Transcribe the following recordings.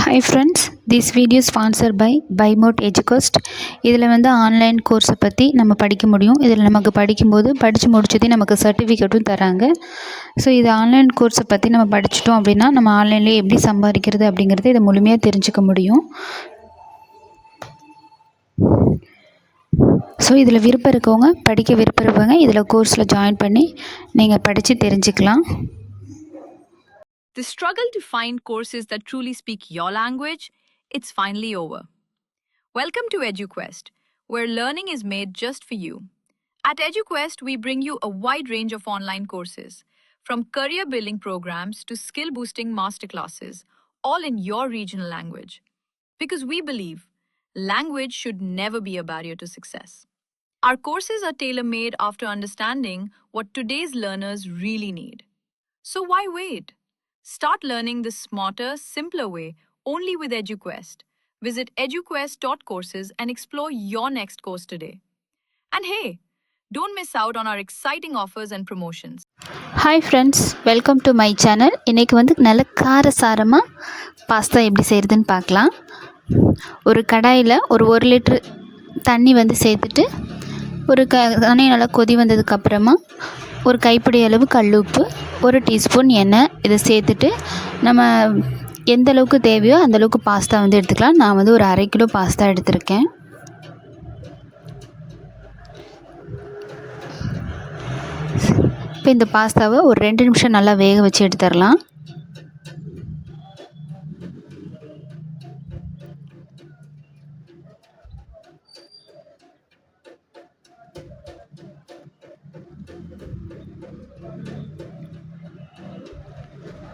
Hi friends, this video is sponsored by BuyMote EduQuest. இதில் வந்து online கோர்ஸை பற்றி நம்ம படிக்க முடியும். இதில் நமக்கு படிக்கும்போது படித்து முடிச்சதே நமக்கு சர்டிஃபிகேட்டும் தராங்க. ஸோ இது ஆன்லைன் கோர்ஸை பற்றி நம்ம படிச்சிட்டோம் அப்படின்னா நம்ம ஆன்லைன்லேயே எப்படி சம்பாதிக்கிறது அப்படிங்கிறது இதை முழுமையாக தெரிஞ்சுக்க முடியும். ஸோ இதில் விருப்பம் இருக்கவங்க படிக்க விருப்பம் இருப்பவங்க இதில் கோர்ஸில் ஜாயின் பண்ணி நீங்கள் படித்து தெரிஞ்சுக்கலாம். The struggle to find courses that truly speak your language, it's finally over. Welcome to EduQuest, where learning is made just for you. At EduQuest, we bring you a wide range of online courses, from career building programs to skill boosting masterclasses, all in your regional language. Because we believe language should never be a barrier to success. Our courses are tailor-made after understanding what today's learners really need. So why wait? Start learning the smarter, simpler way only with EduQuest. Visit eduquest.courses and explore your next course today. And hey, don't miss out on our exciting offers and promotions. Hi friends, welcome to my channel. இன்றைக்கி வந்து நல்ல காரசாரமாக pasta எப்படி செய்கிறதுன்னு பார்க்கலாம். ஒரு கடாயில் ஒரு 1 லிட்ரு தண்ணி வந்து சேர்த்துட்டு தண்ணி நல்லா கொதி வந்ததுக்கப்புறமா ஒரு கைப்பிடி அளவு கல்லுப்பு, 1 டீஸ்பூன் எண்ணெய் இதை சேர்த்துட்டு நம்ம எந்த அளவுக்கு தேவையோ அந்தளவுக்கு பாஸ்தா வந்து எடுத்துக்கலாம். நான் வந்து ஒரு 1/2 கிலோ பாஸ்தா எடுத்திருக்கேன். இப்போ இந்த பாஸ்தாவை ஒரு 2 நிமிஷம் நல்லா வேக வச்சு எடுத்துடலாம்.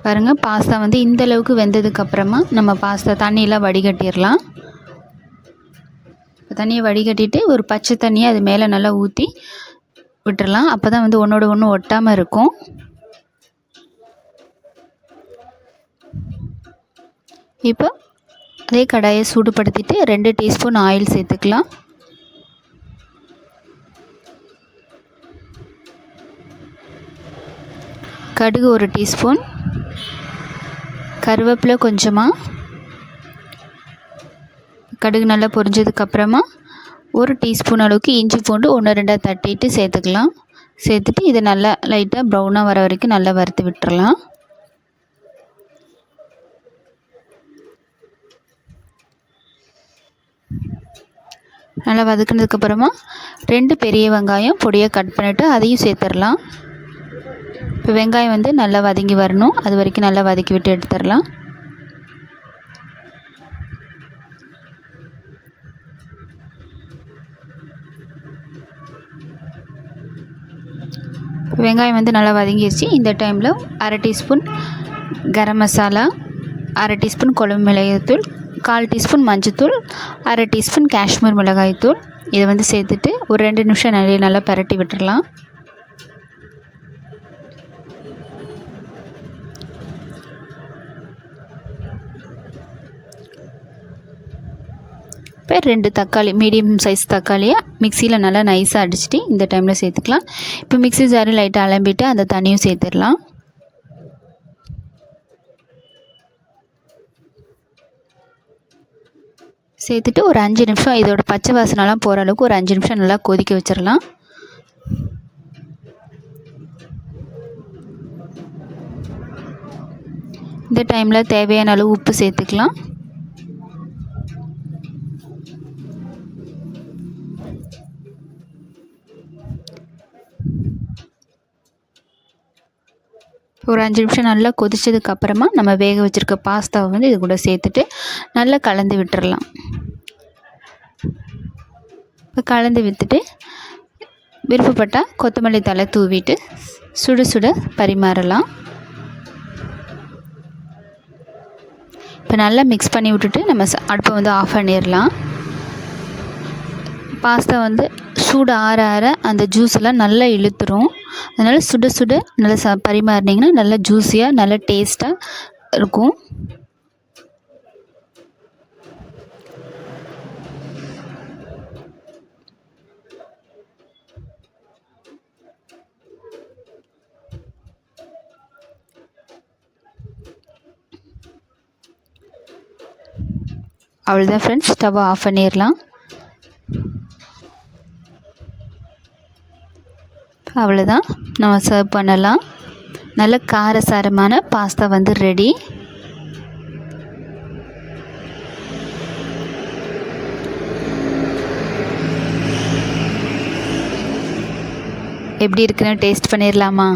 பாருங்கள், பாஸ்தா வந்து இந்த அளவுக்கு வெந்ததுக்கப்புறமா நம்ம பாஸ்தா தண்ணியெலாம் வடிகட்டிடலாம். தண்ணியை வடிகட்டிட்டு ஒரு பச்சை தண்ணியை அது மேலே நல்லா ஊற்றி விட்டுறலாம். அப்போ தான் வந்து ஒன்றோட ஒன்று ஒட்டாமல் இருக்கும். இப்போ அதே கடாயை சூடுபடுத்திட்டு 2 டீஸ்பூன் ஆயில் சேர்த்துக்கலாம். கடுகு 1 டீஸ்பூன், கருவேப்பிலை கொஞ்சமாக, கடுகு நல்லா பொரிஞ்சதுக்கப்புறமா 1 டீஸ்பூன் அளவுக்கு இஞ்சி பூண்டு 1-2 தட்டிட்டு சேர்த்துக்கலாம். சேர்த்துட்டு இதை நல்லா லைட்டாக ப்ரௌனாக வர வரைக்கும் நல்லா வறுத்து விட்டுறலாம். நல்லா வதக்கினதுக்கப்புறமா 2 பெரிய வெங்காயம் பொடியாக கட் பண்ணிவிட்டு அதையும் சேர்த்துடலாம். இப்போ வெங்காயம் வந்து நல்லா வதங்கி வரணும், அது வரைக்கும் நல்லா வதக்கி விட்டு எடுத்துடலாம். வெங்காயம் வந்து நல்லா வதங்கிடுச்சு. இந்த டைமில் 1/2 டீஸ்பூன் கரம் மசாலா, 1/2 டீஸ்பூன் குழம்பு மிளகாய்த்தூள், 1/4 டீஸ்பூன் மஞ்சத்தூள், 1/2 டீஸ்பூன் காஷ்மீர் மிளகாய்த்தூள் இதை வந்து சேர்த்துட்டு ஒரு 2 நிமிஷம் நல்லா பரட்டி விட்டுடலாம். இப்போ 2 தக்காளி, மீடியம் சைஸ் தக்காளியை மிக்சியில் நல்லா நைஸாக அடிச்சுட்டு இந்த டைமில் சேர்த்துக்கலாம். இப்போ மிக்ஸி ஜாரு லைட்டாக அலம்பிட்டு அந்த தண்ணியும் சேர்த்துடலாம். சேர்த்துட்டு ஒரு 5 நிமிஷம் இதோட பச்சை வாசனைலாம் போகிற அளவுக்கு ஒரு 5 நிமிஷம் நல்லா கொதிக்க வச்சிடலாம். இந்த டைமில் தேவையான அளவு உப்பு சேர்த்துக்கலாம். ஒரு 5 நிமிஷம் நல்லா கொதிச்சதுக்கப்புறமா நம்ம வேக வச்சுருக்க பாஸ்தாவை வந்து இது கூட சேர்த்துட்டு நல்லா கலந்து விட்டுறலாம். இப்போ கலந்து விட்டுட்டு விருப்பப்பட்டால் கொத்தமல்லி தழை தூவிட்டு சுட சுட பரிமாறலாம். இப்போ நல்லா மிக்ஸ் பண்ணி விட்டுட்டு நம்ம அடுப்பை வந்து ஆஃப் பண்ணிடலாம். பாஸ்தா வந்து சூடு ஆற ஆற அந்த ஜூஸ் எல்லாம் நல்லா இழுத்துரும். அதனால் சுட சுட நல்லா பரிமாறினீங்கன்னா நல்லா ஜூஸியாக நல்லா டேஸ்ட்டாக இருக்கும். அவ்வளோதான் ஃப்ரெண்ட்ஸ், ஸ்டவ்வை ஆஃப் பண்ணிடலாம். அவ்வளோதான், நம்ம சர்வ் பண்ணலாம். நல்ல காரசாரமான பாஸ்தா வந்து ரெடி. எப்படி இருக்குன்னு டேஸ்ட் பண்ணிடலாமா?